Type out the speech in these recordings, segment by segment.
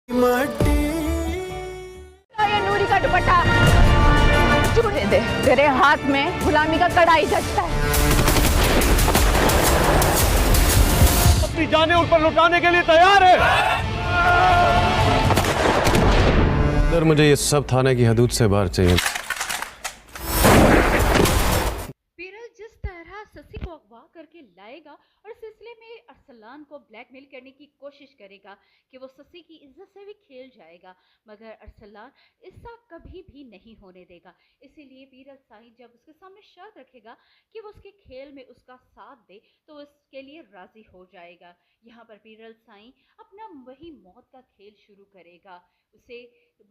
ये नूरी का दुपट्टा छूने दे, तेरे हाथ में गुलामी का कड़ाई जचता है। अपनी जानें उन पर लुटाने के लिए तैयार है। सर, मुझे ये सब थाने की हदूद से बाहर चाहिए। पीरल जिस तरह ससी को अगवा करके लाएगा और सिलसिले में अरसलान को ब्लैकमेल करने की कोशिश करेगा कि वो ससी की इज्जत से भी खेल जाएगा, मगर अरसलान ऐसा कभी भी नहीं होने देगा। इसीलिए पीरल साईं जब उसके सामने शर्त रखेगा कि वो उसके खेल में उसका साथ दे तो उसके लिए राजी हो जाएगा। यहाँ पर पीरल साईं अपना वही मौत का खेल शुरू करेगा। उसे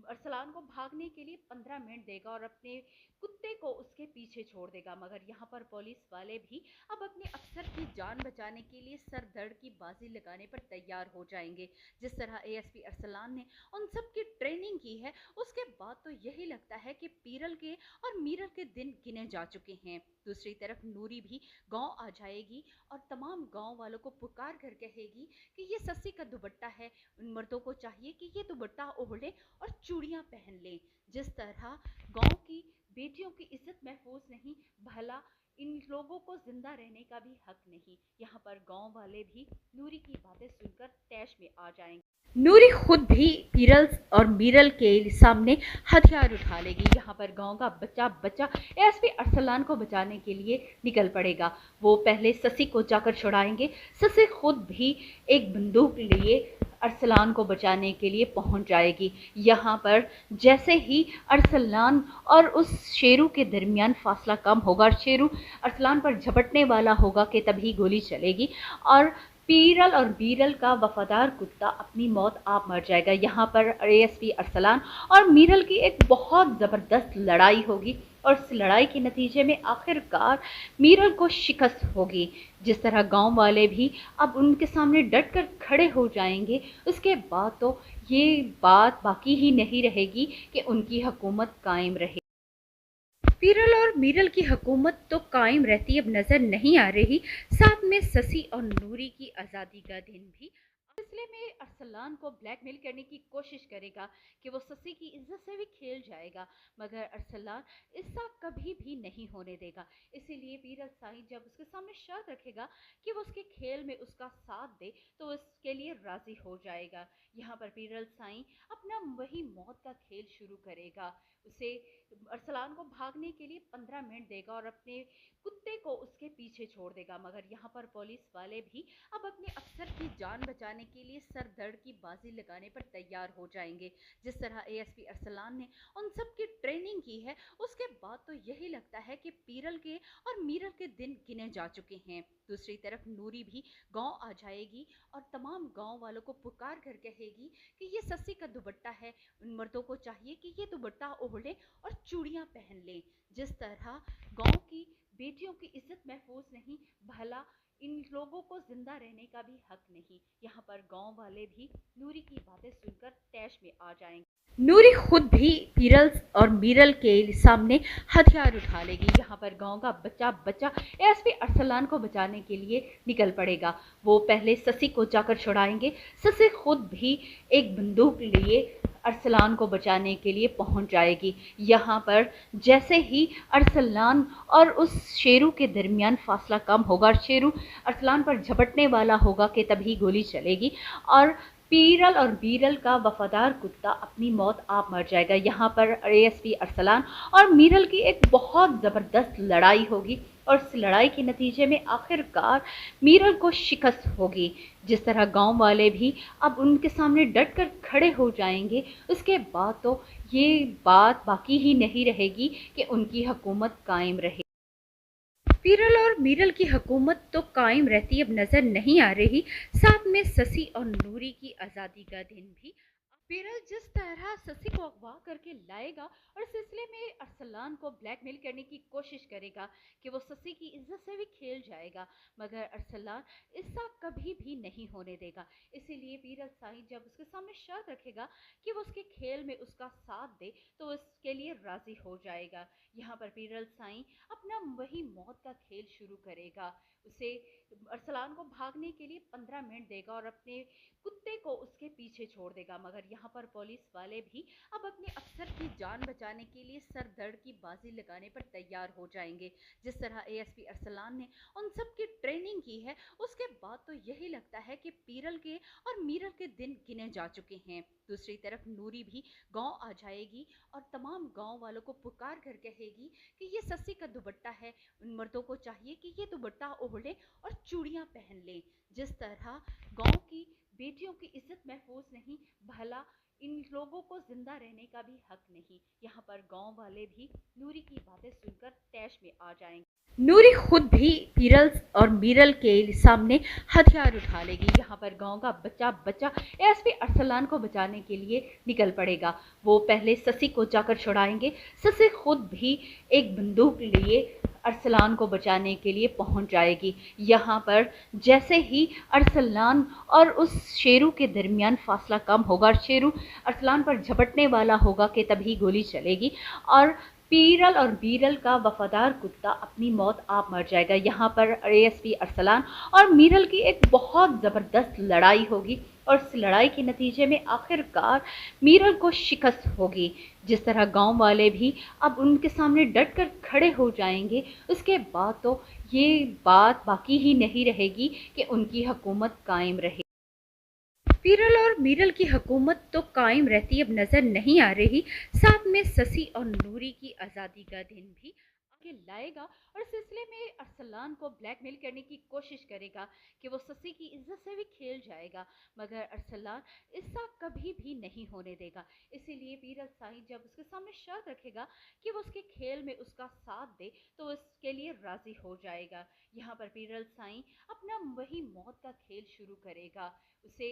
अरसलान को भागने के लिए 15 मिनट देगा और अपने कुत्ते को उसके पीछे छोड़ देगा, मगर यहाँ पर पुलिस वाले भी अब अपने अफसर की जान बचाने के लिए सर दर्द की बाजी लगाने पर तैयार हो जाएंगे। जिस तरह एएसपी अरसलान ने उन सब की ट्रेनिंग की है, उसके बाद तो यही लगता है कि पीरल के और मीरल के दिन गिने जा चुके हैं। दूसरी तरफ नूरी भी गांव आ जाएगी और तमाम गांव वालों को पुकार कर कहेगी कि ये सस्सी का दुपट्टा है, उन मर्दों को चाहिए कि ये दुपट्टा ओढ़े और चूड़ियां पहन लें। जिस तरह गांव की बेटियों की इज्जत महफूज नहीं, भला इन लोगों को जिंदा रहने का भी हक नहीं। यहाँ पर गांव वाले भी नूरी की बातें सुनकर तैश में आ जाएंगे। नूरी खुद भी पीरल और मीरल के सामने हथियार उठा लेगी। यहाँ पर गांव का बच्चा बच्चा एएसपी अरसलान को बचाने के लिए निकल पड़ेगा। वो पहले ससी को जाकर छुड़ाएंगे। ससी खुद भी एक बंदूक लिए अरसलान को बचाने के लिए पहुंच जाएगी। यहाँ पर जैसे ही अरसलान और उस शेरू के दरमियान फासला कम होगा और शेरू अरसलान पर झपटने वाला होगा कि तभी गोली चलेगी और पीरल और बीरल का वफादार कुत्ता अपनी मौत आप मर जाएगा। यहाँ पर एएसपी अरसलान और मीरल की एक बहुत ज़बरदस्त लड़ाई होगी और इस लड़ाई के नतीजे में आखिरकार मीरल को शिकस्त होगी। जिस तरह गांव वाले भी अब उनके सामने डट कर खड़े हो जाएंगे, उसके बाद तो ये बात बाकी ही नहीं रहेगी कि उनकी हुकूमत कायम रहे। पीरल और मीरल की हुकूमत तो कायम रहती अब नजर नहीं आ रही, साथ में ससी और नूरी की आज़ादी का दिन भी। सिलसिले में अरसलान को ब्लैकमेल करने की कोशिश करेगा कि वो ससी की इज्जत से भी खेल जाएगा, मगर अरसलान ऐसा कभी भी नहीं होने देगा। इसीलिए पीरल साईं जब उसके सामने शर्त रखेगा कि वो उसके खेल में उसका साथ दे तो उसके लिए राजी हो जाएगा। यहाँ पर पीरल साईं अपना वही मौत का खेल शुरू करेगा। उसे अरसलान को भागने के लिए 15 मिनट देगा और अपने कुत्ते को उसके पीछे छोड़ देगा, मगर यहाँ पर पुलिस वाले भी अब अपने अफसर की जान बचाने के लिए सर दर्द की बाजी लगाने पर तैयार हो जाएंगे। जिस तरह एएसपी अरसलान ने उन सब की ट्रेनिंग की है, उसके बाद तो यही लगता है कि पीरल के और मीरल के दिन गिने जा चुके हैं। दूसरी तरफ नूरी भी गांव आ जाएगी और तमाम गांव वालों को पुकार कर कहेगी कि ये सस्सी का दुपट्टा है, उन मर्दों को चाहिए कि ये दुपट्टा ओढ़े और चूड़ियां पहन लें। जिस तरह गांव की बेटियों की इज्जत महफूज नहीं, भला इन लोगों को जिंदा रहने का भी हक नहीं। यहाँ पर गांव वाले भी नूरी की बातें सुनकर तैश में आ जाएंगे। नूरी खुद भी पीरल और मीरल के सामने हथियार उठा लेगी। यहाँ पर गांव का बच्चा बच्चा एएसपी अरसलान को बचाने के लिए निकल पड़ेगा। वो पहले ससी को जाकर छुड़ाएंगे। ससी खुद भी एक बंदूक लिए अरसलान को बचाने के लिए पहुंच जाएगी। यहाँ पर जैसे ही अरसलान और उस शेरू के दरमियान फासला कम होगा और शेरू अरसलान पर झपटने वाला होगा कि तभी गोली चलेगी और पीरल और बीरल का वफादार कुत्ता अपनी मौत आप मर जाएगा। यहाँ पर एएसपी अरसलान और मीरल की एक बहुत ज़बरदस्त लड़ाई होगी और इस लड़ाई के नतीजे में आखिरकार मीरल को शिकस्त होगी। जिस तरह गांव वाले भी अब उनके सामने डट कर खड़े हो जाएंगे, उसके बाद तो ये बात बाकी ही नहीं रहेगी कि उनकी हुकूमत कायम रहे। पीरल और मीरल की हुकूमत तो कायम रहती अब नजर नहीं आ रही, साथ में ससी और नूरी की आज़ादी का दिन भी। पीरल जिस तरह ससी को अगवा करके लाएगा और सिलसिले में अरसलान को ब्लैकमेल करने की कोशिश करेगा कि वो ससी की इज्जत से भी खेल जाएगा, मगर अरसलान ऐसा कभी भी नहीं होने देगा। इसीलिए पीरल साईं जब उसके सामने शर्त रखेगा कि वो उसके खेल में उसका साथ दे तो उसके लिए राजी हो जाएगा। यहाँ पर पीरल साईं अपना वही मौत का खेल शुरू करेगा। उसे अरसलान को भागने के लिए 15 मिनट देगा और अपने कुत्ते को उसके पीछे छोड़ देगा। मगर यहाँ पर पुलिस वाले भी अब अपने अफसर की जान बचाने के लिए सर दर्द की बाजी लगाने पर तैयार हो जाएंगे। जिस तरह एएसपी अरसलान ने उन सब की ट्रेनिंग की है, उसके बाद तो यही लगता है कि पीरल के और मीरल के दिन गिने जा चुके हैं। दूसरी तरफ नूरी भी गांव आ जाएगी और तमाम गांव वालों को पुकार कर कहेगी कि ये सस्सी का दुपट्टा है, उन मर्दों को चाहिए कि ये दुपट्टा ओढ़े और चूड़ियां पहन ले। जिस तरह गांव की बेटियों की इज्जत महफूज नहीं, भला इन लोगों को जिंदा रहने का भी हक नहीं। यहाँ पर गांव वाले भी नूरी की बातें सुनकर तैश में आ जाएंगे। नूरी खुद भी पीरल और मीरल के सामने हथियार उठा लेगी। यहाँ पर गांव का बच्चा बच्चा एएसपी अरसलान को बचाने के लिए निकल पड़ेगा। वो पहले ससी को जाकर छुड़ाएंगे। ससी खुद भी एक बंदूक लिए अरसलान को बचाने के लिए पहुंच जाएगी। यहाँ पर जैसे ही अरसलान और उस शेरू के दरमियान फासला कम होगा और शेरू अरसलान पर झपटने वाला होगा कि तभी गोली चलेगी और पीरल और बीरल का वफादार कुत्ता अपनी मौत आप मर जाएगा। यहाँ पर एएसपी अरसलान और मीरल की एक बहुत ज़बरदस्त लड़ाई होगी और इस लड़ाई के नतीजे में आखिरकार मीरल को शिकस्त होगी। जिस तरह गांव वाले भी अब उनके सामने डट कर खड़े हो जाएंगे, उसके बाद तो ये बात बाकी ही नहीं रहेगी कि उनकी हुकूमत कायम रहे। पीरल और मीरल की हुकूमत तो कायम रहती अब नजर नहीं आ रही, साथ में ससी और नूरी की आज़ादी का दिन भी आगे लाएगा और इस सिलसिले में अरसलान को ब्लैकमेल करने की कोशिश करेगा कि वो ससी की इज्जत से भी खेल जाएगा। मगर अरसलान ऐसा कभी भी नहीं होने देगा। इसीलिए पीरल साईं जब उसके सामने शर्त रखेगा कि वो उसके खेल में उसका साथ दे तो इसके लिए राजी हो जाएगा। यहाँ पर पीरल साईं अपना वही मौत का खेल शुरू करेगा। उसे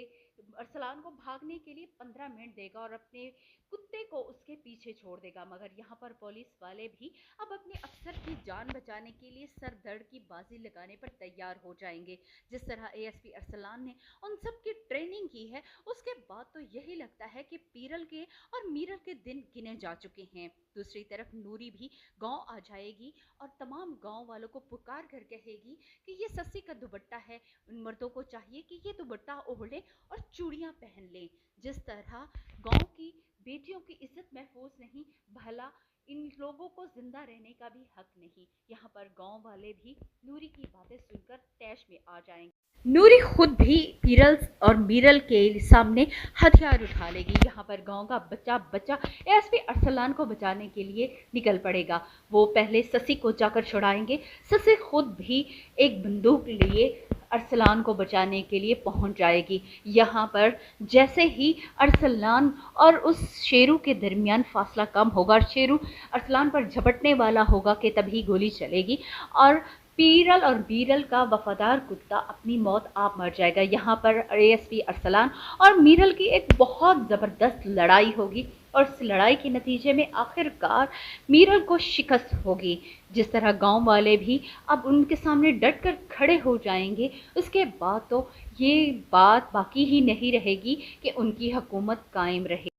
अरसलान को भागने के लिए 15 मिनट देगा और अपने कुत्ते को उसके पीछे छोड़ देगा। मगर यहाँ पर पुलिस वाले भी अब अपने अफसर की जान बचाने के लिए सर दर्द की बाजी लगाने पर तैयार हो जाएंगे। जिस तरह एएसपी अरसलान ने उन सब की ट्रेनिंग की है, उसके बाद तो यही लगता है कि पीरल के और मीरल के दिन गिने जा चुके हैं। दूसरी तरफ नूरी भी गांव आ जाएगी और तमाम गांव वालों को पुकार कर कहेगी कि ये सस्सी का दुपट्टा है, उन मर्दों को चाहिए कि ये दुपट्टा ओढ़े और चूड़ियां पहन ले। जिस तरह गांव की बेटियों की इज्जत महफूज नहीं, भला इन लोगों को जिंदा रहने का भी हक नहीं। यहाँ पर गांव वाले भी नूरी की बातें सुनकर तैश में आ जाएंगे। नूरी खुद भी पीरल और मीरल के सामने हथियार उठा लेगी। यहाँ पर गांव का बच्चा बच्चा एएसपी अरसलान को बचाने के लिए निकल पड़ेगा। वो पहले ससी को जाकर छुड़ाएंगे। ससी खुद भी एक बंदूक लिए अरसलान को बचाने के लिए पहुंच जाएगी। यहाँ पर जैसे ही अरसलान और उस शेरू के दरमियान फासला कम होगा और शेरू अरसलान पर झपटने वाला होगा कि तभी गोली चलेगी और पीरल और बीरल का वफादार कुत्ता अपनी मौत आप मर जाएगा। यहाँ पर एएसपी अरसलान और मीरल की एक बहुत ज़बरदस्त लड़ाई होगी और इस लड़ाई के नतीजे में आखिरकार मीरल को शिकस्त होगी। जिस तरह गांव वाले भी अब उनके सामने डट कर खड़े हो जाएंगे, उसके बाद तो ये बात बाकी ही नहीं रहेगी कि उनकी हुकूमत कायम रहे।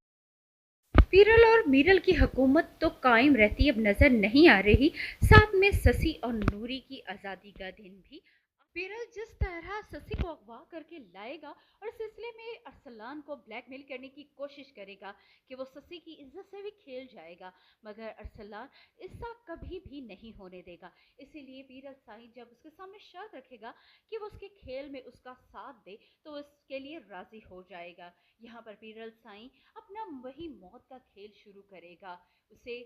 पीरल और मीरल की हुकूमत तो कायम रहती अब नजर नहीं आ रही, साथ में ससी और नूरी की आज़ादी का दिन भी। पीरल जिस तरह ससी को अगवा करके लाएगा और इस सिलसिले में अरसलान को ब्लैकमेल करने की कोशिश करेगा कि वो ससी की इज्जत से भी खेल जाएगा। मगर अरसलान ऐसा कभी भी नहीं होने देगा। इसीलिए पीरल साईं जब उसके सामने शर्त रखेगा कि वो उसके खेल में उसका साथ दे तो इसके लिए राजी हो जाएगा। यहाँ पर पीरल साईं अपना वही मौत का खेल शुरू करेगा। उसे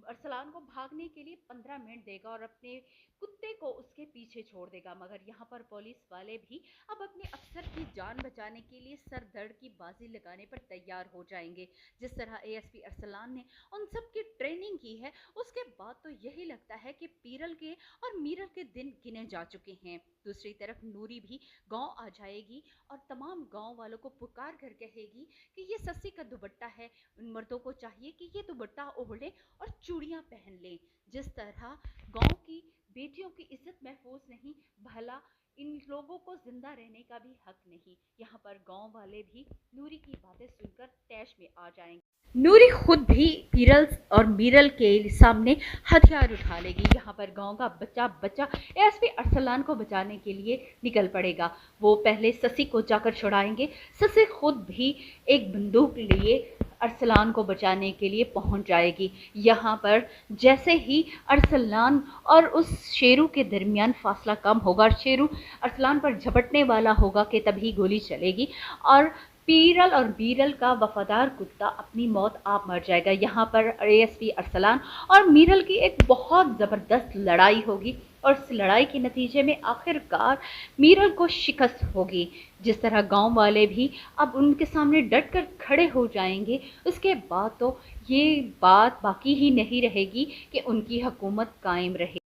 अरसलान को भागने के लिए 15 मिनट देगा और अपने कुत्ते को उसके पीछे छोड़ देगा। मगर यहाँ पर पुलिस वाले भी अब अपने अफसर की जान बचाने के लिए सर दर्द की बाजी लगाने पर तैयार हो जाएंगे। जिस तरह एएसपी अरसलान ने उन सब की ट्रेनिंग की है, उसके बाद तो यही लगता है कि पीरल के और मीरल के दिन गिने जा चुके हैं। दूसरी तरफ नूरी भी गांव आ जाएगी और तमाम गांव वालों को पुकार कर कहेगी कि ये सस्सी का दुपट्टा है, उन मर्दों को चाहिए कि ये दुपट्टा ओढ़े और चूड़ियां पहन ले। जिस तरह गांव की बेटियों की इज्जत महफूज नहीं, भला इन लोगों को जिंदा रहने का भी हक नहीं। यहाँ पर गांव वाले भी नूरी की बातें सुनकर तैश में आ जाएंगे। नूरी खुद भी पीरल और मीरल के सामने हथियार उठा लेगी। यहाँ पर गांव का बच्चा बच्चा एएसपी अरसलान को बचाने के लिए निकल पड़ेगा। वो पहले ससी को जाकर छुड़ाएंगे। ससी खुद भी एक बंदूक लिए अरसलान को बचाने के लिए पहुंच जाएगी। यहाँ पर जैसे ही अरसलान और उस शेरू के दरमियान फासला कम होगा, शेरू अरसलान पर झपटने वाला होगा कि तभी गोली चलेगी और पीरल और बीरल का वफादार कुत्ता अपनी मौत आप मर जाएगा। यहाँ पर एएसपी अरसलान और मीरल की एक बहुत ज़बरदस्त लड़ाई होगी और इस लड़ाई के नतीजे में आखिरकार मीरल को शिकस्त होगी। जिस तरह गांव वाले भी अब उनके सामने डट कर खड़े हो जाएंगे, उसके बाद तो ये बात बाकी ही नहीं रहेगी कि उनकी हुकूमत कायम रहे।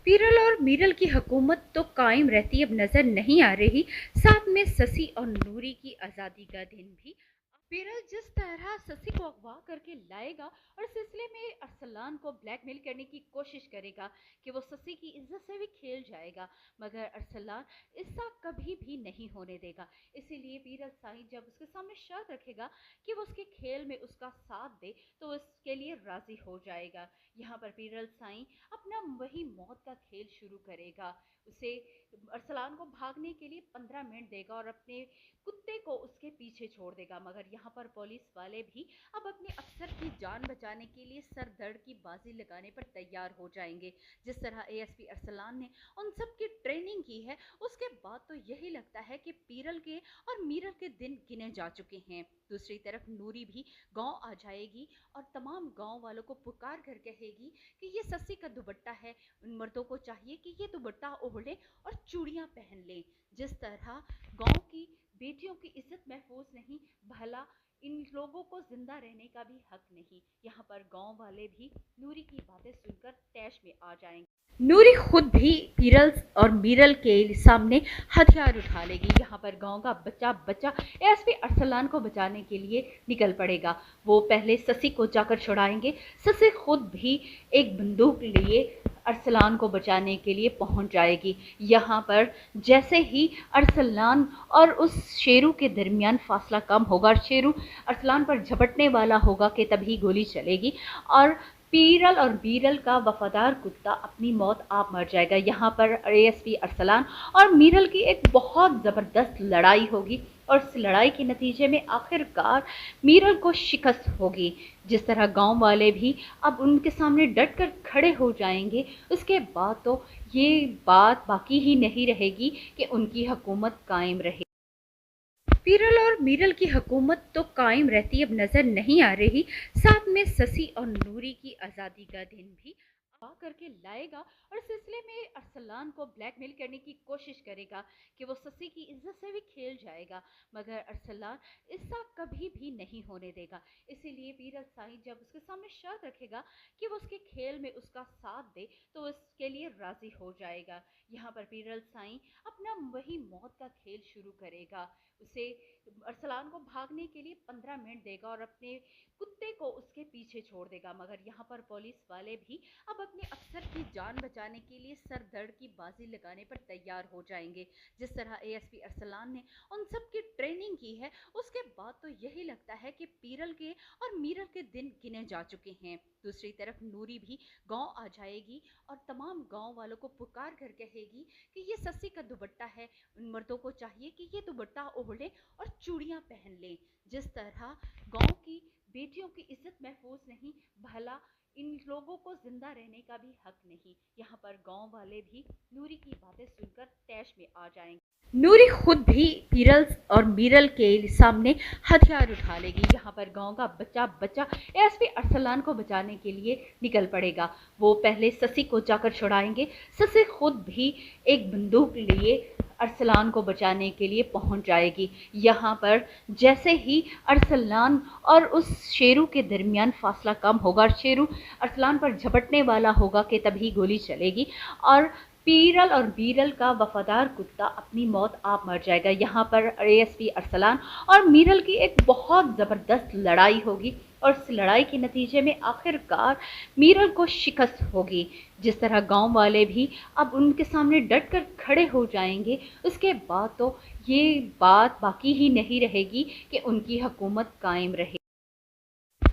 पीरल और मीरल की हुकूमत तो कायम रहती अब नजर नहीं आ रही, साथ में ससी और नूरी की आज़ादी का दिन भी। पीरल जिस तरह ससी को अगवा करके लाएगा और सिलसिले में अरसलान को ब्लैकमेल करने की कोशिश करेगा कि वो ससी की इज्जत से भी खेल जाएगा, मगर अरसलान ऐसा कभी भी नहीं होने देगा। इसीलिए पीरल साईं जब उसके सामने शर्त रखेगा कि वो उसके खेल में उसका साथ दे तो उसके लिए राजी हो जाएगा। यहाँ पर पीरल साईं अपना वही मौत का खेल शुरू करेगा। उसे अरसलान को भागने के लिए 15 मिनट देगा और अपने कुत्ते को उसके पीछे छोड़ देगा, मगर यहाँ पर पुलिस वाले भी अब अपने अफसर की जान बचाने के लिए सर दर्द की बाजी लगाने पर तैयार हो जाएंगे। जिस तरह एएसपी अरसलान ने उन सब की ट्रेनिंग की है, उसके बाद तो यही लगता है कि पीरल के और मीरल के दिन गिने जा चुके हैं। दूसरी तरफ नूरी भी गांव आ जाएगी और तमाम गांव वालों को पुकार कर कहेगी कि ये ससी का दुपट्टा है, उन मर्दों को चाहिए कि ये दुपट्टा ओढ़े और चूड़ियां पहन लें। जिस तरह गांव की बेटियों की इज्जत महफूज नहीं, भला इन लोगों को जिंदा रहने का भी हक नहीं। यहाँ पर गांव वाले भी नूरी की बातें सुनकर तैश में आ जाएंगे। नूरी खुद भी पीरल और मीरल के सामने हथियार उठा लेगी। यहाँ पर गांव का बच्चा बच्चा एएसपी अरसलान को बचाने के लिए निकल पड़ेगा। वो पहले ससी को जाकर छुड़ाएंगे। ससी खुद भी एक बंदूक लिए अरसलान को बचाने के लिए पहुंच जाएगी। यहाँ पर जैसे ही अरसलान और उस शेरू के दरमियान फासला कम होगा, शेरू अरसलान पर झपटने वाला होगा कि तभी गोली चलेगी और पीरल और बीरल का वफादार कुत्ता अपनी मौत आप मर जाएगा। यहाँ पर एएसपी अरसलान और मीरल की एक बहुत ज़बरदस्त लड़ाई होगी और इस लड़ाई के नतीजे में आखिरकार मीरल को शिकस्त होगी। जिस तरह गांव वाले भी अब उनके सामने डट कर खड़े हो जाएंगे, उसके बाद तो ये बात बाकी ही नहीं रहेगी कि उनकी हुकूमत कायम रहे। पीरल और मीरल की हुकूमत तो कायम रहती अब नजर नहीं आ रही, साथ में ससी और नूरी की आज़ादी का दिन भी करके लाएगा और सिलसिले में अरसलान को ब्लैकमेल करने की कोशिश करेगा कि वो ससी की इज्जत से भी खेल जाएगा, मगर अरसलान ऐसा कभी भी नहीं होने देगा। इसीलिए पीरल साईं जब उसके सामने शर्त रखेगा कि वो उसके खेल में उसका साथ दे तो उसके लिए राजी हो जाएगा। यहाँ पर पीरल साईं अपना वही मौत का खेल शुरू करेगा। उसे अरसलान को भागने के लिए 15 मिनट देगा और अपने कुत्ते को उसके पीछे छोड़ देगा, मगर यहाँ पर पुलिस वाले भी अब अपने अफसर की जान बचाने के लिए सर दर्द की बाजी लगाने पर तैयार हो जाएंगे। जिस तरह एएसपी अरसलान ने उन सब की ट्रेनिंग की है, उसके बाद तो यही लगता है कि पीरल के और मीरल के दिन गिने जा चुके हैं। दूसरी तरफ नूरी भी गांव आ जाएगी और तमाम गांव वालों को पुकार कर कहेगी कि ये ससी का दुपट्टा है, उन मर्दों को चाहिए कि ये दुपट्टा ओढ़े और चूड़ियां पहन लें। जिस तरह गांव की बेटियों की इज्जत महफूज नहीं, भला इन लोगों को जिंदा रहने का भी हक नहीं। यहाँ पर गांव वाले भी नूरी की बातें सुनकर तैश में आ जाएंगे। नूरी खुद भी पीरल और मीरल के सामने हथियार उठा लेगी। यहाँ पर गांव का बच्चा बच्चा एएसपी अरसलान को बचाने के लिए निकल पड़ेगा। वो पहले ससी को जाकर छुड़ाएंगे। ससी खुद भी एक बंदूक लिए अरसलान को बचाने के लिए पहुंच जाएगी। यहाँ पर जैसे ही अरसलान और उस शेरू के दरमियान फासला कम होगा, शेरू अरसलान पर झपटने वाला होगा कि तभी गोली चलेगी और पीरल और बीरल का वफादार कुत्ता अपनी मौत आप मर जाएगा। यहाँ पर एएसपी अरसलान और मीरल की एक बहुत ज़बरदस्त लड़ाई होगी और इस लड़ाई के नतीजे में आखिरकार मीरल को शिकस्त होगी। जिस तरह गांव वाले भी अब उनके सामने डट कर खड़े हो जाएंगे, उसके बाद तो ये बात बाकी ही नहीं रहेगी कि उनकी हुकूमत कायम रहे।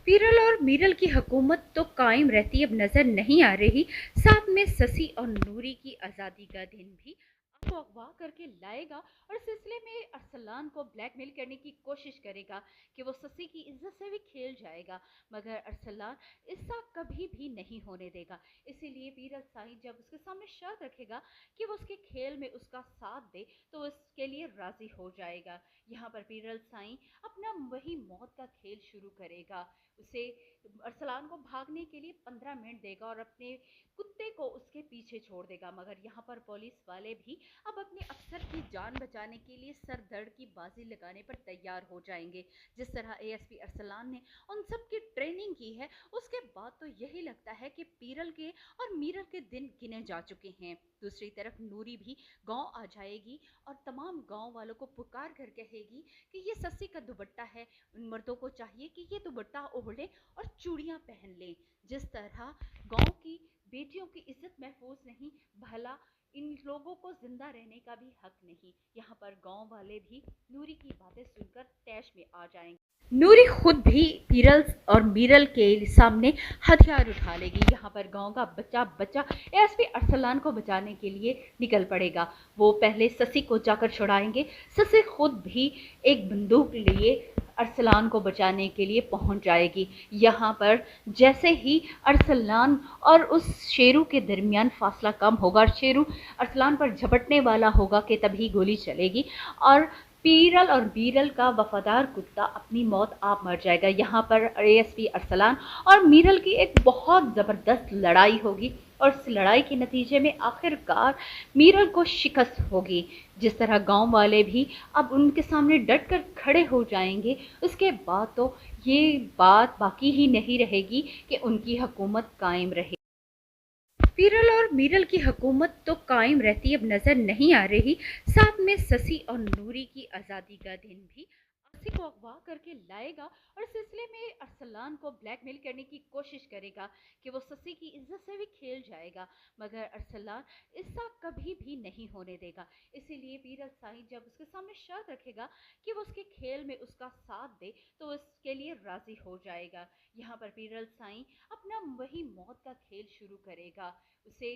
पीरल और मीरल की हुकूमत तो कायम रहती अब नजर नहीं आ रही। साथ में ससी और नूरी की आज़ादी का दिन भी को अगवा करके लाएगा और इस सिलसिले में अरसलान को ब्लैकमेल करने की कोशिश करेगा कि वो ससी की इज्जत से भी खेल जाएगा, मगर अरसलान ऐसा कभी भी नहीं होने देगा। इसीलिए पीरल साईं जब उसके सामने शर्त रखेगा कि वो उसके खेल में उसका साथ दे तो इसके लिए राजी हो जाएगा। यहाँ पर पीरल साईं अपना वही मौत का खेल शुरू करेगा। उसे अरसलान को भागने के लिए 15 मिनट देगा और अपने कुत्ते को उसके पीछे छोड़ देगा, मगर यहाँ पर पुलिस वाले भी अब अपने अफसर की जान बचाने के लिए सर दर्द की बाजी लगाने पर तैयार हो जाएंगे। जिस तरह एएसपी अरसलान ने उन सब की ट्रेनिंग की है, उसके बाद तो यही लगता है कि पीरल के और मीरल के दिन गिने जा चुके हैं। दूसरी तरफ नूरी भी गांव आ जाएगी और तमाम गांव वालों को पुकार कर कहेगी कि ये सस्सी का दुपट्टा है, उन मर्दों को चाहिए कि ये दुपट्टा ओढ़े और चूड़ियां पहन लें। जिस तरह गांव की बेटियों की इज्जत महफूज नहीं, भला इन लोगों को जिंदा रहने का भी हक नहीं। यहाँ पर गांव वाले भी नूरी की बातें सुनकर तैश में आ जाएंगे। नूरी खुद भी पीरल और मीरल के सामने हथियार उठा लेगी। यहाँ पर गांव का बच्चा बच्चा एएसपी अरसलान को बचाने के लिए निकल पड़ेगा। वो पहले ससी को जाकर छुड़ाएंगे। ससी खुद भी एक बंदूक लिए अरसलान को बचाने के लिए पहुंच जाएगी। यहाँ पर जैसे ही अरसलान और उस शेरू के दरमियान फासला कम होगा और शेरू अरसलान पर झपटने वाला होगा कि तभी गोली चलेगी और पीरल और बीरल का वफादार कुत्ता अपनी मौत आप मर जाएगा। यहाँ पर एएसपी अरसलान और मीरल की एक बहुत ज़बरदस्त लड़ाई होगी और इस लड़ाई के नतीजे में आखिरकार मीरल को शिकस्त होगी। जिस तरह गांव वाले भी अब उनके सामने डट कर खड़े हो जाएंगे, उसके बाद तो ये बात बाकी ही नहीं रहेगी कि उनकी हुकूमत कायम रहे। पीरल और मीरल की हुकूमत तो कायम रहती अब नजर नहीं आ रही। साथ में ससी और नूरी की आज़ादी का दिन भी ससी को अगवा करके लाएगा और इस सिलसिले में अरसलान को ब्लैकमेल करने की कोशिश करेगा कि वो ससी की इज्जत से भी खेल जाएगा, मगर अरसलान ऐसा कभी भी नहीं होने देगा। इसीलिए पीरल साईं जब उसके सामने शर्त रखेगा कि वो उसके खेल में उसका साथ दे तो इसके लिए राजी हो जाएगा। यहाँ पर पीरल साईं अपना वही मौत का खेल शुरू करेगा। उसे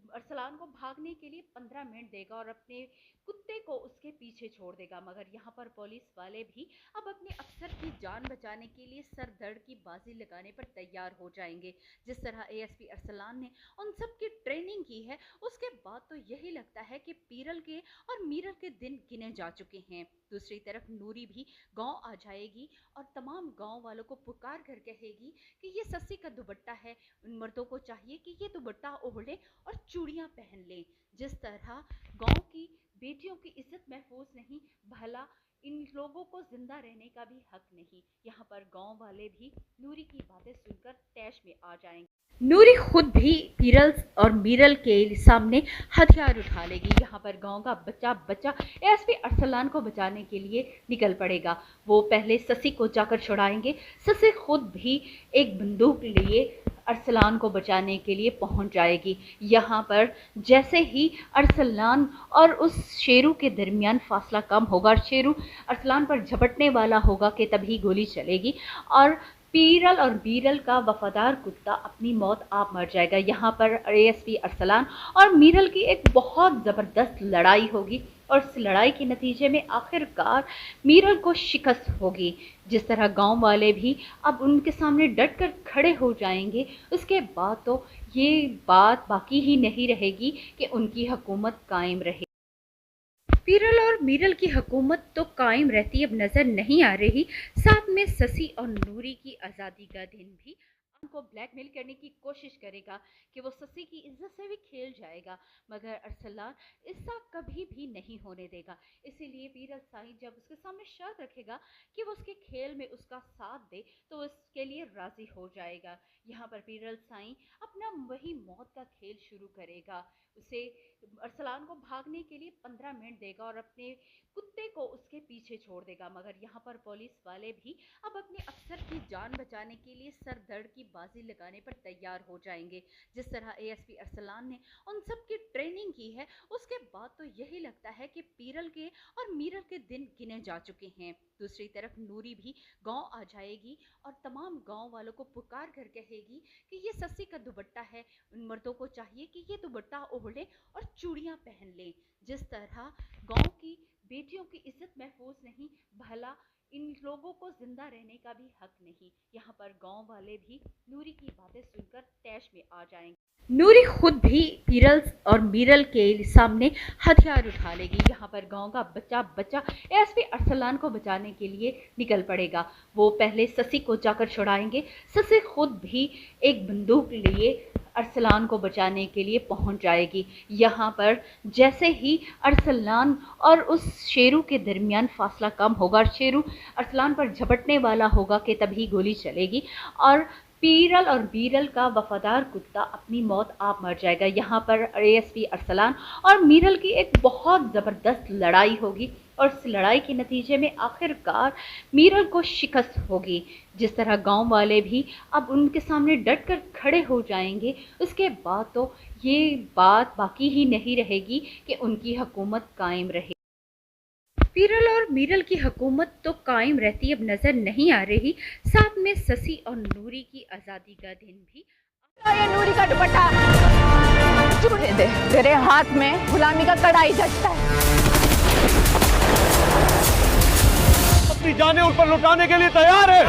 अरसलान को भागने के लिए 15 मिनट देगा और अपने कुत्ते को उसके पीछे छोड़ देगा, मगर यहाँ पर पुलिस वाले भी अब अपने अफसर की जान बचाने के लिए सर दर्द की बाजी लगाने पर तैयार हो जाएंगे। जिस तरह एएसपी अरसलान ने उन सब की ट्रेनिंग की है, उसके बाद तो यही लगता है कि पीरल के और मीरल के दिन गिने जा चुके हैं। दूसरी तरफ नूरी भी गांव आ जाएगी और तमाम गांव वालों को पुकार कर कहेगी कि ये सस्सी का दुपट्टा है, उन मर्दों को चाहिए कि ये दुपट्टा ओढ़े और चूड़ियां पहन लें। जिस तरह गांव की बेटियों की इज्जत महफूज नहीं, भला इन लोगों को जिंदा रहने का भी हक नहीं। यहाँ पर गांव वाले भी नूरी की बातें सुनकर तैश में आ जाएंगे। नूरी खुद भी पीरल और मीरल के सामने हथियार उठा लेगी। यहाँ पर गांव का बच्चा बच्चा एएसपी अरसलान को बचाने के लिए निकल पड़ेगा। वो पहले ससी को जाकर छुड़ाएंगे। ससी खुद भी एक बंदूक लिए अरसलान को बचाने के लिए पहुंच जाएगी। यहाँ पर जैसे ही अरसलान और उस शेरू के दरमियान फासला कम होगा और शेरू अरसलान पर झपटने वाला होगा कि तभी गोली चलेगी और पीरल और बीरल का वफादार कुत्ता अपनी मौत आप मर जाएगा। यहाँ पर एएसपी अरसलान और मीरल की एक बहुत ज़बरदस्त लड़ाई होगी और इस लड़ाई के नतीजे में आखिरकार मीरल को शिकस्त होगी। जिस तरह गांव वाले भी अब उनके सामने डट कर खड़े हो जाएंगे, उसके बाद तो ये बात बाकी ही नहीं रहेगी कि उनकी हुकूमत कायम रहे। पीरल और मीरल की हुकूमत तो कायम रहती अब नजर नहीं आ रही। साथ में ससी और नूरी की आज़ादी का दिन भी को ब्लैकमेल करने की कोशिश करेगा कि वो ससी की इज्जत से भी खेल जाएगा, मगर अरसलान ऐसा कभी भी नहीं होने देगा। इसीलिए पीरल साईं जब उसके सामने शर्त रखेगा कि वो उसके खेल में उसका साथ दे तो वो इसके लिए राजी हो जाएगा। यहाँ पर पीरल साईं अपना वही मौत का खेल शुरू करेगा। उसे अरसलान को भागने के लिए 15 मिनट देगा और अपने कुत्ते को उसके पीछे छोड़ देगा, मगर यहाँ पर पुलिस वाले भी अब अपने अफसर की जान बचाने के लिए सर दर्द की बाजी लगाने पर तैयार हो जाएंगे। जिस तरह एएसपी अरसलान ने उन सब की ट्रेनिंग की है, उसके बाद तो यही लगता है कि पीरल के और मीरल के दिन गिने जा चुके हैं। दूसरी तरफ नूरी भी गांव आ जाएगी और तमाम गांव वालों को पुकार कर कहेगी कि ये सस्सी का दुपट्टा है, उन मर्दों को चाहिए कि ये दुपट्टा ओढ़ लें और चूड़ियां पहन लें। जिस तरह गांव की बेटियों की इज्जत महफूज नहीं, भला इन लोगों को जिंदा रहने का भी हक नहीं। यहाँ पर गांव वाले भी नूरी की बातें सुनकर तैश में आ जाएंगे। नूरी खुद भी पीरल और मीरल के सामने हथियार उठा लेगी। यहाँ पर गांव का बच्चा बच्चा एसपी अरसलान को बचाने के लिए निकल पड़ेगा। वो पहले ससी को जाकर छुड़ाएंगे। ससी खुद भी एक बंदूक लिए अरसलान को बचाने के लिए पहुंच जाएगी। यहाँ पर जैसे ही अरसलान और उस शेरू के दरमियान फासला कम होगा और शेरू अरसलान पर झपटने वाला होगा कि तभी गोली चलेगी और पीरल और बीरल का वफादार कुत्ता अपनी मौत आप मर जाएगा। यहाँ पर एएसपी अरसलान और मीरल की एक बहुत ज़बरदस्त लड़ाई होगी और इस लड़ाई के नतीजे में आखिरकार मीरल को शिकस्त होगी। जिस तरह गांव वाले भी अब उनके सामने डट कर खड़े हो जाएंगे, उसके बाद तो ये बात बाकी ही नहीं रहेगी कि उनकी हुकूमत कायम रहे। पीरल और मीरल की हुकूमत तो कायम रहती अब नजर नहीं आ रही, साथ में ससी और नूरी की आज़ादी का दिन भी। ये नूरी का दुपट्टा छूने दे, तेरे हाथ में गुलामी का कड़ाई जचता है। अपनी जानें उन पर लुटाने के लिए तैयार है।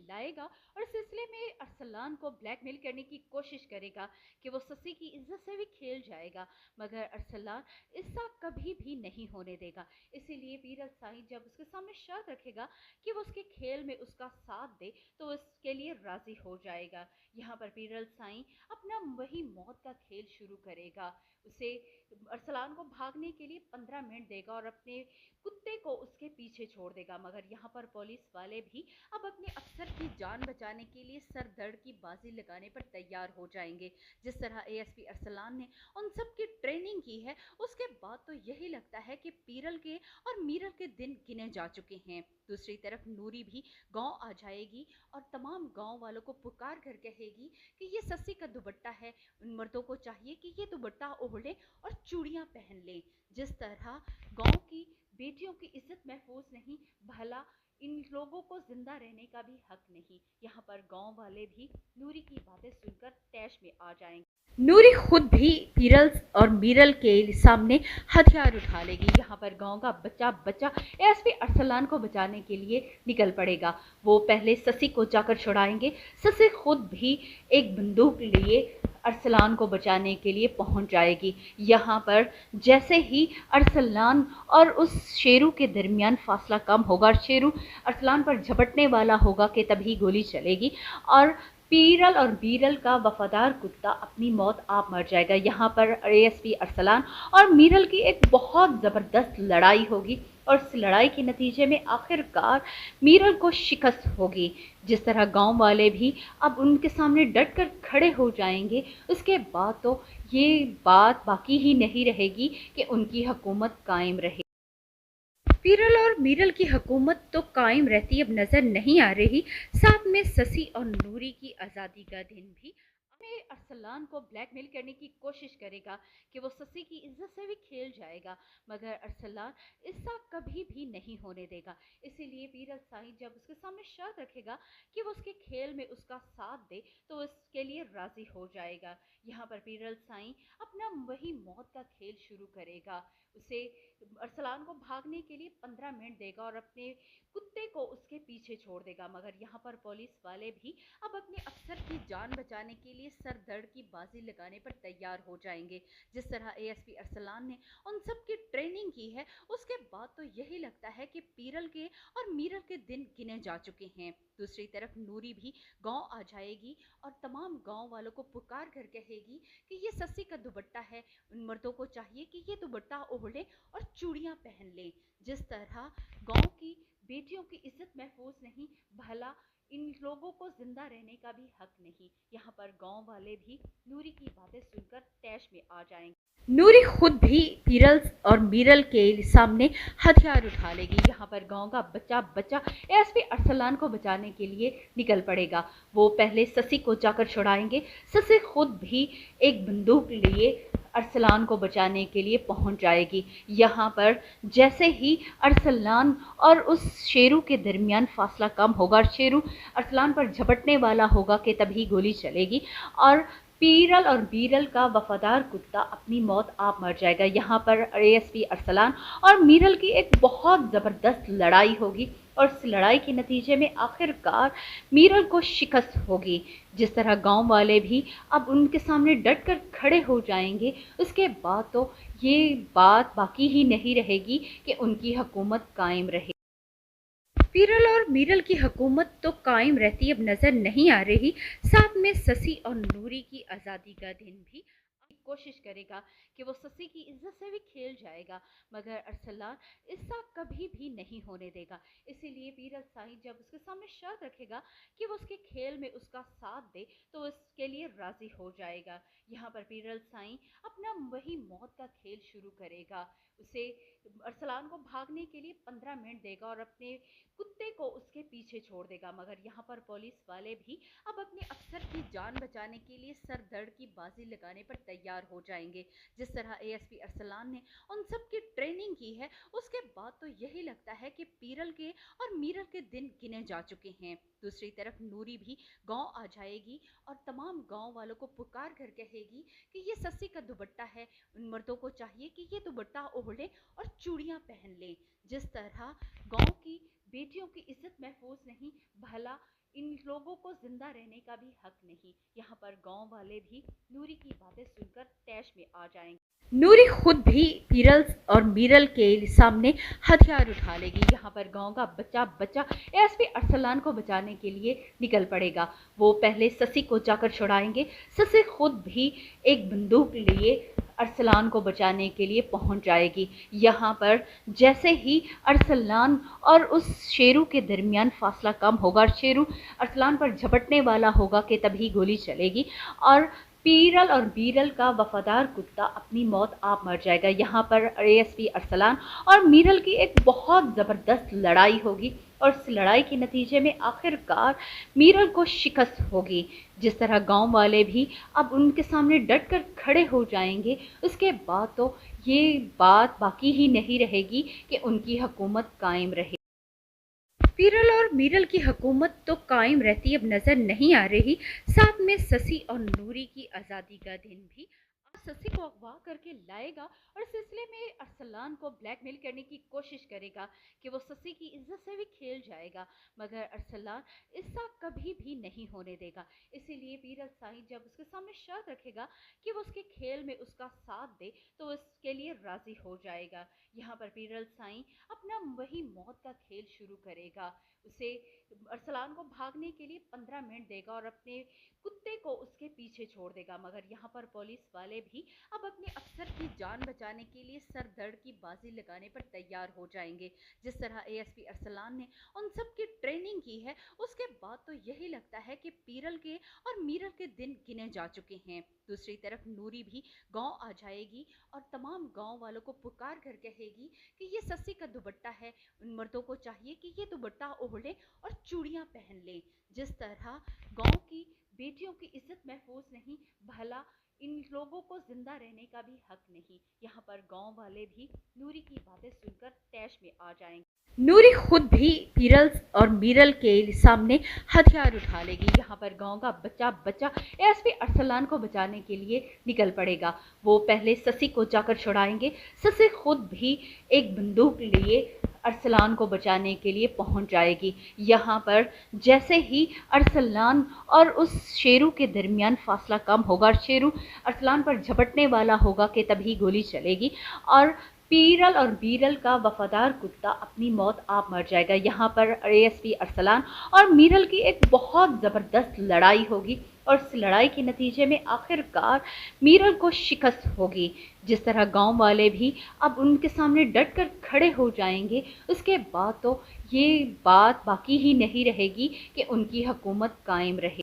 लाएगा और सिलसिले में अरसलान को ब्लैकमेल करने की कोशिश करेगा कि वो ससी की इज्जत से भी खेल जाएगा, मगर अरसलान ऐसा कभी भी नहीं होने देगा। इसीलिए पीरल साईं जब उसके सामने शर्त रखेगा कि वो उसके खेल में उसका साथ दे तो इसके लिए राजी हो जाएगा। यहाँ पर पीरल साईं अपना वही मौत का खेल शुरू करेगा। उसे अरसलान को भागने के लिए 15 मिनट देगा और अपने कुत्ते को उसके पीछे छोड़ देगा, मगर यहाँ पर पुलिस वाले भी अब अपने अफसर की जान बचाने के लिए सर दर्द की बाजी लगाने पर तैयार हो जाएंगे। जिस तरह एएसपी अरसलान ने उन सब की ट्रेनिंग की है, उसके बाद तो यही लगता है कि पीरल के और मीरल के दिन गिने जा चुके हैं। दूसरी तरफ नूरी भी गांव आ जाएगी और तमाम गांव वालों को पुकार कर कहेगी कि ये सस्सी का दुपट्टा है, उन मर्दों को चाहिए कि ये दुपट्टा ओढ़ लें और चूड़ियां पहन लें। जिस तरह गांव की बेटियों की इज्जत महफूज नहीं, भला इन लोगों को जिंदा रहने का भी हक नहीं। यहाँ पर गांव वाले भी नूरी की बातें सुनकर तैश में आ जाएंगे। नूरी खुद भी पीरल और मीरल के सामने हथियार उठा लेगी। यहाँ पर गांव का बच्चा बच्चा एसपी अरसलान को बचाने के लिए निकल पड़ेगा। वो पहले ससी को जाकर छुड़ाएंगे। ससी खुद भी एक बंदूक लिए अरसलान को बचाने के लिए पहुंच जाएगी। यहाँ पर जैसे ही अरसलान और उस शेरू के दरमियान फासला कम होगा और शेरू अरसलान पर झपटने वाला होगा कि तभी गोली चलेगी और पीरल और बीरल का वफादार कुत्ता अपनी मौत आप मर जाएगा। यहाँ पर एएसपी अरसलान और मीरल की एक बहुत ज़बरदस्त लड़ाई होगी और इस लड़ाई के नतीजे में आखिरकार मीरल को शिकस्त होगी। जिस तरह गांव वाले भी अब उनके सामने डट कर खड़े हो जाएंगे, उसके बाद तो ये बात बाकी ही नहीं रहेगी कि उनकी हुकूमत कायम रहे। पीरल और मीरल की हुकूमत तो कायम रहती अब नजर नहीं आ रही, साथ में ससी और नूरी की आज़ादी का दिन भी। अरसलान को ब्लैकमेल करने की कोशिश करेगा कि वो ससी की इज्जत से भी खेल जाएगा, मगर अरसलान ऐसा कभी भी नहीं होने देगा। इसीलिए पीरल साईं जब उसके सामने शर्त रखेगा कि वो उसके खेल में उसका साथ दे तो इसके लिए राजी हो जाएगा। यहाँ पर पीरल साईं अपना वही मौत का खेल शुरू करेगा। उसे अरसलान को भागने के लिए 15 मिनट देगा और अपने कुत्ते को उसके पीछे पीछे छोड़ देगा, मगर यहाँ पर पुलिस वाले भी अब अपने अफसर की जान बचाने के लिए सर दर्द की बाजी लगाने पर तैयार हो जाएंगे। जिस तरह एएसपी अरसलान ने उन सब की ट्रेनिंग की है, उसके बाद तो यही लगता है कि पीरल के और मीरल के दिन गिने जा चुके हैं। दूसरी तरफ नूरी भी गांव आ जाएगी और तमाम गांव वालों को पुकार कर कहेगी कि ये सस्सी का दुपट्टा है, उन मर्दों को चाहिए कि ये दुपट्टा ओढ़े और चूड़ियां पहन ले। जिस तरह गांव की बेटियों की इज्जत महफूज नहीं, भला इन लोगों को जिंदा रहने का भी हक नहीं। यहाँ पर गांव वाले भी नूरी की बातें सुनकर तैश में आ जाएंगे। नूरी खुद भी पीरल और मीरल के सामने हथियार उठा लेगी। यहाँ पर गांव का बच्चा बच्चा एएसपी अरसलान को बचाने के लिए निकल पड़ेगा। वो पहले ससी को जाकर छुड़ाएंगे। ससी खुद भी एक बंदूक लिए अरसलान को बचाने के लिए पहुंच जाएगी। यहाँ पर जैसे ही अरसलान और उस शेरू के दरमियान फासला कम होगा और शेरू अरसलान पर झपटने वाला होगा कि तभी गोली चलेगी और पीरल और बीरल का वफादार कुत्ता अपनी मौत आप मर जाएगा। यहाँ पर एएसपी अरसलान और मीरल की एक बहुत ज़बरदस्त लड़ाई होगी और इस लड़ाई के नतीजे में आखिरकार मीरल को शिकस्त होगी। जिस तरह गांव वाले भी अब उनके सामने डट कर खड़े हो जाएंगे, उसके बाद तो ये बात बाकी ही नहीं रहेगी कि उनकी हुकूमत कायम रहे। पीरल और मीरल की हुकूमत तो कायम रहती अब नजर नहीं आ रही। साथ में ससी और नूरी की आज़ादी का दिन भी कोशिश करेगा कि वो ससी की इज्जत से भी खेल जाएगा, मगर अरसलान ऐसा कभी भी नहीं होने देगा। इसीलिए पीरल साईं जब उसके सामने शर्त रखेगा कि वो उसके खेल में उसका साथ दे तो उसके लिए राजी हो जाएगा। यहाँ पर पीरल साईं अपना वही मौत का खेल शुरू करेगा। उसे अरसलान को भागने के लिए 15 मिनट देगा और अपने कुत्ते को उसके पीछे छोड़ देगा, मगर यहाँ पर पुलिस वाले भी अब अपने अफसर की जान बचाने के लिए सर दर्द की बाजी लगाने पर तैयार हो जाएंगे। जिस तरह एएसपी अरसलान ने उन सब की ट्रेनिंग की है, उसके बाद तो यही लगता है कि पीरल के और मीरल के दिन गिने जा चुके हैं। दूसरी तरफ नूरी भी गांव आ जाएगी और तमाम गांव वालों को पुकार कर कहेगी कि ये सस्सी का दुपट्टा है, उन मर्दों को चाहिए कि ये दुपट्टा ओढ़े और चूड़ियां पहन ले। जिस तरह गांव की बेटियों की इज्जत महफूज नहीं, भला इन लोगों को जिंदा रहने का भी हक नहीं। यहाँ पर गांव वाले भी नूरी की बातें सुनकर तैश में आ जाएंगे। नूरी खुद भी पीरल और मीरल के सामने हथियार उठा लेगी। यहाँ पर गांव का बच्चा बच्चा एएसपी अरसलान को बचाने के लिए निकल पड़ेगा। वो पहले ससी को जाकर छुड़ाएंगे। ससी खुद भी एक बंदूक लिए अरसलान को बचाने के लिए पहुंच जाएगी। यहाँ पर जैसे ही अरसलान और उस शेरू के दरमियान फासला कम होगा और शेरू अरसलान पर झपटने वाला होगा कि तभी गोली चलेगी और पीरल और बीरल का वफादार कुत्ता अपनी मौत आप मर जाएगा। यहाँ पर एएसपी अरसलान और मीरल की एक बहुत ज़बरदस्त लड़ाई होगी और इस लड़ाई के नतीजे में आखिरकार मीरल को शिकस्त होगी। जिस तरह गांव वाले भी अब उनके सामने डट कर खड़े हो जाएंगे, उसके बाद तो ये बात बाकी ही नहीं रहेगी कि उनकी हुकूमत कायम रहे। पीरल और मीरल की हुकूमत तो कायम रहती अब नजर नहीं आ रही। साथ में ससी और नूरी की आज़ादी का दिन भी ससी को अगवा करके लाएगा और इस सिलसिले में अरसलान को ब्लैकमेल करने की कोशिश करेगा कि वो ससी की इज्जत से भी खेल जाएगा, मगर अरसलान ऐसा कभी भी नहीं होने देगा। इसीलिए पीरल साईं जब उसके सामने शर्त रखेगा कि वो उसके खेल में उसका साथ दे तो उसके लिए राजी हो जाएगा। यहाँ पर पीरल साईं अपना वही मौत का खेल शुरू करेगा। उसे अरसलान को भागने के लिए 15 मिनट देगा और अपने कुत्ते को उसके पीछे छोड़ देगा, मगर यहाँ पर पुलिस वाले भी अब अपने अफसर की जान बचाने के लिए सर दर्द की बाजी लगाने पर तैयार हो जाएंगे। जिस तरह एएसपी अरसलान ने उन सब की ट्रेनिंग की है, उसके बाद तो यही लगता है कि पीरल के और मीरल के दिन गिने जा चुके हैं। दूसरी तरफ नूरी भी गांव आ जाएगी और तमाम गांव वालों को पुकार कर कहेगी कि ये सस्सी का दुपट्टा है, उन मर्दों को चाहिए कि ये दुपट्टा ओढ़े और चूड़ियां पहन ले। जिस तरह गांव की बेटियों की इज्जत महफूज नहीं, भला इन लोगों को जिंदा रहने का भी हक नहीं। यहाँ पर गांव वाले भी नूरी की बातें सुनकर तैश में आ जाएंगे। नूरी खुद भी पीरल और मीरल के सामने हथियार उठा लेगी। यहाँ पर गांव का बच्चा बच्चा एएसपी अरसलान को बचाने के लिए निकल पड़ेगा। वो पहले ससी को जाकर छुड़ाएंगे। ससी खुद भी एक बंदूक लिए अरसलान को बचाने के लिए पहुंच जाएगी। यहाँ पर जैसे ही अरसलान और उस शेरू के दरमियान फासला कम होगा और शेरू अरसलान पर झपटने वाला होगा कि तभी गोली चलेगी और पीरल और बीरल का वफादार कुत्ता अपनी मौत आप मर जाएगा। यहाँ पर एएसपी अरसलान और मीरल की एक बहुत ज़बरदस्त लड़ाई होगी और इस लड़ाई के नतीजे में आखिरकार मीरल को शिकस्त होगी। जिस तरह गांव वाले भी अब उनके सामने डट कर खड़े हो जाएंगे, उसके बाद तो ये बात बाकी ही नहीं रहेगी कि उनकी हुकूमत कायम रहे।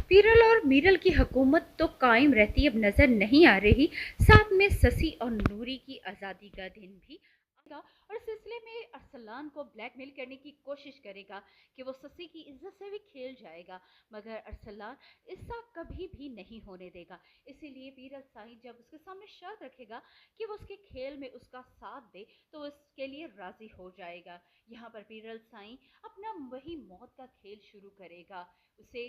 पीरल और मीरल की हुकूमत तो कायम रहती अब नज़र नहीं आ रही, साथ में ससी और नूरी की आज़ादी का दिन भी आएगा और सिलसिले में अरसलान को ब्लैकमेल करने की कोशिश करेगा कि वो ससी की इज्जत से भी खेल जाएगा, मगर अरसलान ऐसा कभी भी नहीं होने देगा। इसीलिए पीरल साईं जब उसके सामने शर्त रखेगा कि वो उसके खेल में उसका साथ दे तो उसके लिए राज़ी हो जाएगा। यहाँ पर पीरल साईं अपना वही मौत का खेल शुरू करेगा। उसे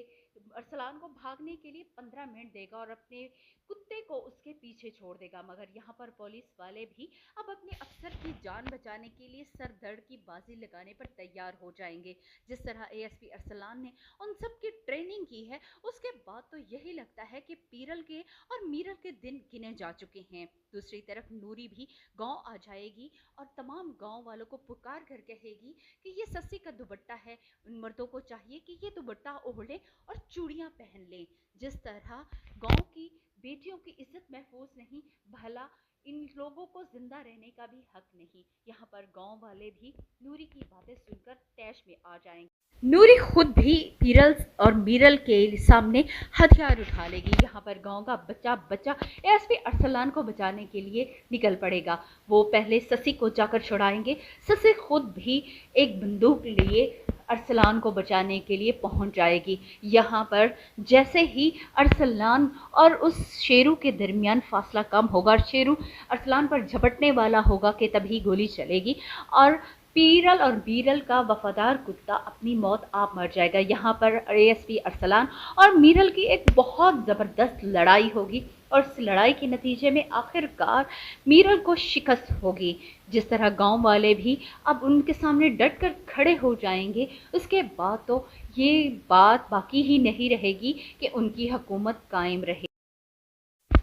अरसलान को भागने के लिए 15 मिनट देगा और अपने कुत्ते को उसके पीछे छोड़ देगा, मगर यहाँ पर पुलिस वाले भी अब अपने अफसर की जान बचाने के लिए सर दर्द की बाजी लगाने पर तैयार हो जाएंगे। जिस तरह एएसपी अरसलान ने उन सब की ट्रेनिंग की है, उसके बाद तो यही लगता है कि पीरल के और मीरल के दिन गिने जा चुके हैं। दूसरी तरफ नूरी भी गांव आ जाएगी और तमाम गांव वालों को पुकार कर कहेगी कि ये सस्सी का दुपट्टा है, उन मर्दों को चाहिए कि ये दुपट्टा ओढ़े और चूड़ियां पहन लें। जिस तरह गांव की बेटियों की इज्जत महफूज नहीं, भला इन लोगों को जिंदा रहने का भी हक नहीं। यहाँ पर गांव वाले भी नूरी की बातें सुनकर तैश में आ जाएंगे। नूरी खुद भी पीरल और मीरल के सामने हथियार उठा लेगी। यहाँ पर गांव का बच्चा बच्चा एएसपी अरसलान को बचाने के लिए निकल पड़ेगा। वो पहले ससी को जाकर छुड़ाएंगे। ससी खुद भी एक बंदूक लिए अरसलान को बचाने के लिए पहुंच जाएगी। यहाँ पर जैसे ही अरसलान और उस शेरू के दरमियान फासला कम होगा और शेरू अरसलान पर झपटने वाला होगा कि तभी गोली चलेगी और पीरल और बीरल का वफादार कुत्ता अपनी मौत आप मर जाएगा। यहाँ पर एएसपी अरसलान और मीरल की एक बहुत ज़बरदस्त लड़ाई होगी और इस लड़ाई के नतीजे में आखिरकार मीरल को शिकस्त होगी। जिस तरह गांव वाले भी अब उनके सामने डट कर खड़े हो जाएंगे, उसके बाद तो ये बात बाकी ही नहीं रहेगी कि उनकी हुकूमत कायम रहे।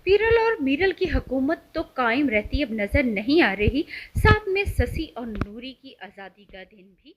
पीरल और मीरल की हुकूमत तो कायम रहती अब नज़र नहीं आ रही, साथ में ससी और नूरी की आज़ादी का दिन भी